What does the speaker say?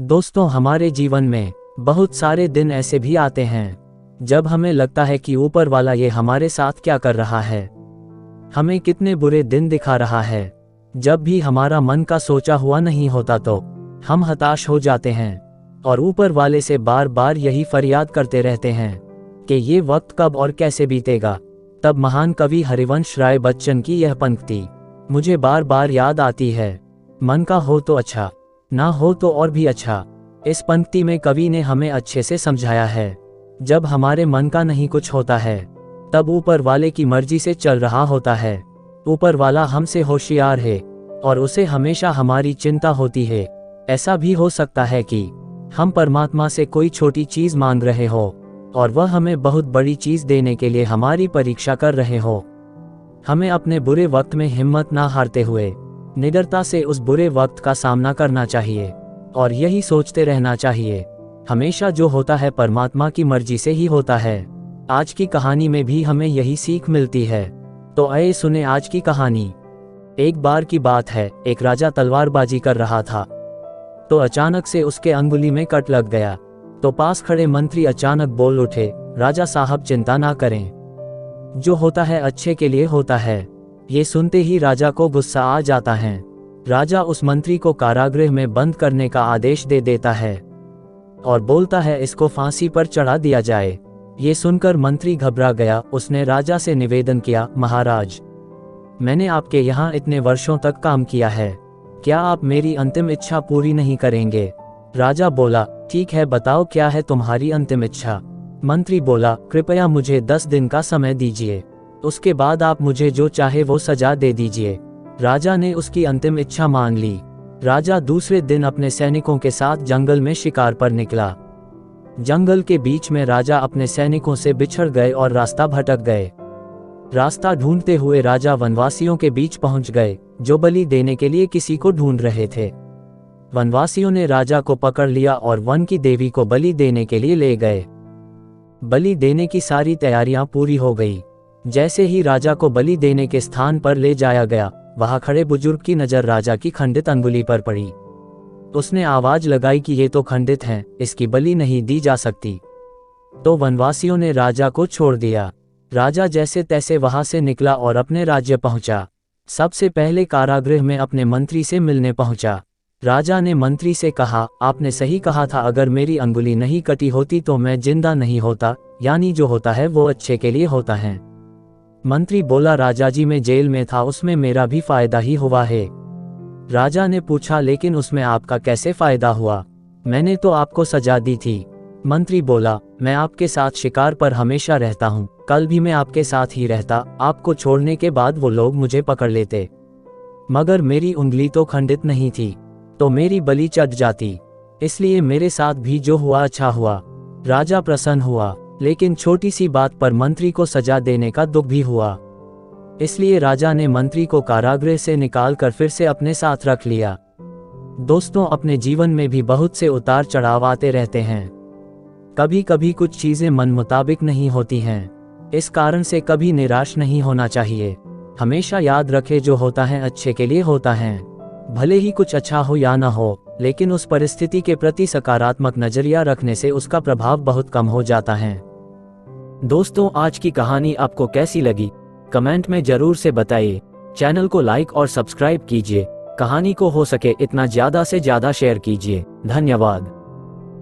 दोस्तों, हमारे जीवन में बहुत सारे दिन ऐसे भी आते हैं जब हमें लगता है कि ऊपर वाला ये हमारे साथ क्या कर रहा है, हमें कितने बुरे दिन दिखा रहा है। जब भी हमारा मन का सोचा हुआ नहीं होता तो हम हताश हो जाते हैं और ऊपर वाले से बार बार यही फरियाद करते रहते हैं कि ये वक्त कब और कैसे बीतेगा। तब महान कवि हरिवंश राय बच्चन की यह पंक्ति मुझे बार बार याद आती है, मन का हो तो अच्छा, ना हो तो और भी अच्छा। इस पंक्ति में कवि ने हमें अच्छे से समझाया है, जब हमारे मन का नहीं कुछ होता है तब ऊपर वाले की मर्जी से चल रहा होता है। ऊपर वाला हमसे होशियार है और उसे हमेशा हमारी चिंता होती है। ऐसा भी हो सकता है कि हम परमात्मा से कोई छोटी चीज मांग रहे हो और वह हमें बहुत बड़ी चीज देने के लिए हमारी परीक्षा कर रहे हो। हमें अपने बुरे वक्त में हिम्मत ना हारते हुए निडरता से उस बुरे वक्त का सामना करना चाहिए और यही सोचते रहना चाहिए, हमेशा जो होता है परमात्मा की मर्जी से ही होता है। आज की कहानी में भी हमें यही सीख मिलती है। तो आइए सुने आज की कहानी। एक बार की बात है, एक राजा तलवारबाजी कर रहा था तो अचानक से उसके अंगुली में कट लग गया। तो पास खड़े मंत्री अचानक बोल उठे, राजा साहब चिंता ना करें, जो होता है अच्छे के लिए होता है। ये सुनते ही राजा को गुस्सा आ जाता है। राजा उस मंत्री को कारागृह में बंद करने का आदेश दे देता है और बोलता है इसको फांसी पर चढ़ा दिया जाए। ये सुनकर मंत्री घबरा गया। उसने राजा से निवेदन किया, महाराज, मैंने आपके यहाँ इतने वर्षों तक काम किया है, क्या आप मेरी अंतिम इच्छा पूरी नहीं करेंगे? राजा बोला, ठीक है, बताओ क्या है तुम्हारी अंतिम इच्छा? मंत्री बोला, कृपया मुझे 10 दिन का समय दीजिए, उसके बाद आप मुझे जो चाहे वो सजा दे दीजिए। राजा ने उसकी अंतिम इच्छा मान ली। राजा दूसरे दिन अपने सैनिकों के साथ जंगल में शिकार पर निकला। जंगल के बीच में राजा अपने सैनिकों से बिछड़ गए और रास्ता भटक गए। रास्ता ढूंढते हुए राजा वनवासियों के बीच पहुंच गए, जो बलि देने के लिए किसी को ढूंढ रहे थे। वनवासियों ने राजा को पकड़ लिया और वन की देवी को बलि देने के लिए ले गए। बलि देने की सारी तैयारियां पूरी हो गई। जैसे ही राजा को बलि देने के स्थान पर ले जाया गया, वहां खड़े बुजुर्ग की नजर राजा की खंडित अंगुली पर पड़ी। उसने आवाज लगाई कि ये तो खंडित है, इसकी बलि नहीं दी जा सकती। तो वनवासियों ने राजा को छोड़ दिया। राजा जैसे तैसे वहां से निकला और अपने राज्य पहुंचा। सबसे पहले कारागृह में अपने मंत्री से मिलने पहुंचा। राजा ने मंत्री से कहा, आपने सही कहा था, अगर मेरी अंगुली नहीं कटी होती तो मैं जिंदा नहीं होता, यानी जो होता है वो अच्छे के लिए होता है। मंत्री बोला, राजा जी मैं जेल में था, उसमें मेरा भी फायदा ही हुआ है। राजा ने पूछा, लेकिन उसमें आपका कैसे फायदा हुआ? मैंने तो आपको सजा दी थी। मंत्री बोला, मैं आपके साथ शिकार पर हमेशा रहता हूँ, कल भी मैं आपके साथ ही रहता, आपको छोड़ने के बाद वो लोग मुझे पकड़ लेते, मगर मेरी उंगली तो खंडित नहीं थी, तो मेरी बलि चढ़ जाती, इसलिए मेरे साथ भी जो हुआ अच्छा हुआ। राजा प्रसन्न हुआ, लेकिन छोटी सी बात पर मंत्री को सजा देने का दुख भी हुआ। इसलिए राजा ने मंत्री को कारागृह से निकालकर फिर से अपने साथ रख लिया। दोस्तों, अपने जीवन में भी बहुत से उतार चढ़ाव आते रहते हैं। कभी कभी कुछ चीजें मन मुताबिक नहीं होती हैं। इस कारण से कभी निराश नहीं होना चाहिए। हमेशा याद रखें, जो होता है अच्छे के लिए होता है। भले ही कुछ अच्छा हो या ना हो, लेकिन उस परिस्थिति के प्रति सकारात्मक नजरिया रखने से उसका प्रभाव बहुत कम हो जाता है। दोस्तों, आज की कहानी आपको कैसी लगी कमेंट में जरूर से बताइए। चैनल को लाइक और सब्सक्राइब कीजिए। कहानी को हो सके इतना ज्यादा से ज्यादा शेयर कीजिए। धन्यवाद।